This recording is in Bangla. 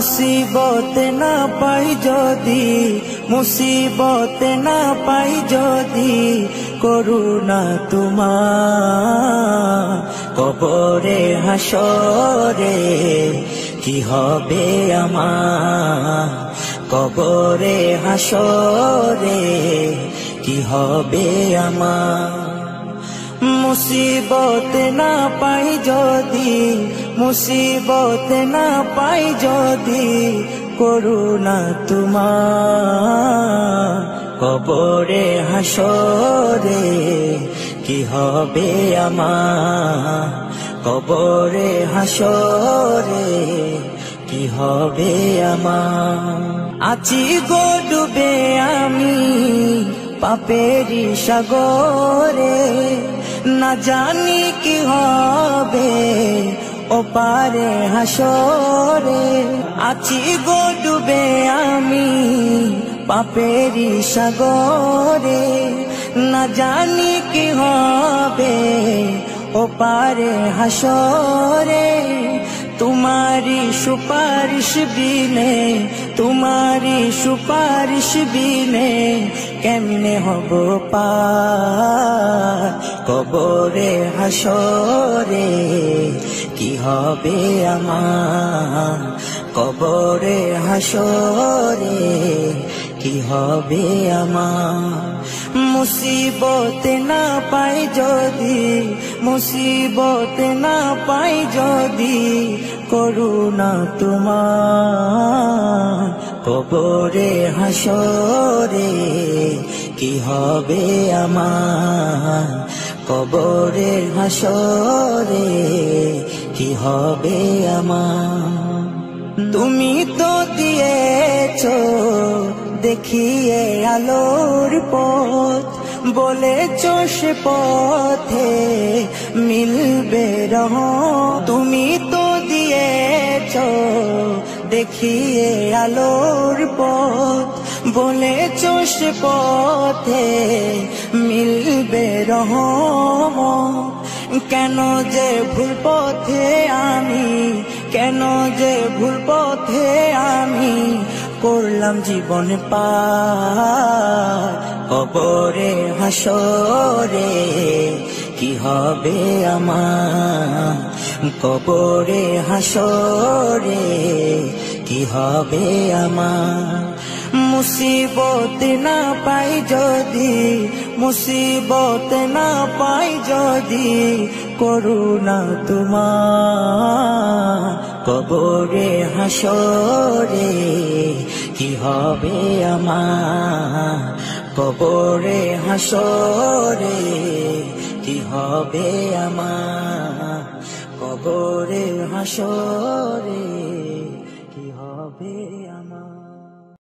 মুসিবতে না পাই যদি, মুসিবতে না পাই যদি করুণা তোমার, কবরে হাসরে কি হবে আমার, কবরে হাসরে কি হবে আমার। মুসিবতে না পাই যদি, মুসিবতে না পাই যদি করুণা তোমার, কবরে হাসরে কি হবে আমার, কবরে হাসরে কি হবে আমার। আছি গো ডুবে আমি পাপেরি সাগরে, না জানি কি হবে ওপারে হাসরে। আছি গো ডুবে আমি পাপেরি সাগরে, না জানি কি হবে ওপারে হাসরে। तुम्हारी सुपारिश बिने, तुम्हारी सुपारिश बिने केमने हबो पार, कबरे हासरे की हबे आमार, कबरे हासरे की हबे आमार। मुसीबते ना पाई जदि, मुसीबते ना पाई जदि করুণা তোমার, কবরে হাসরে কি হবে আমার, কবরে হাসরে কি হবে আমার। তুমি তো দিয়েছো দেখিয়ে আলোর পথ, বলেছো সে পথে মিলবে রহমত। তুমি তো দিয়েছো দেখিয়ে আলোর পথ, বলেছো সে পথে মিলবে রহমত। কেন যে ভুল পথে আমি, কেন যে ভুল পথে আমি করলাম জীবন পার, কবরে হাসরে কি হবে আমার, কবরে হাসরে কি হবে আমার। মুসিবতে না পাই যদি, মুসিবতে না পাই যদি করুণা তোমার, কবরে হাসরে কি হবে আমার, কবরে হাসরে কি হবে আমার, কবরে হাসরে কি হবে আমার।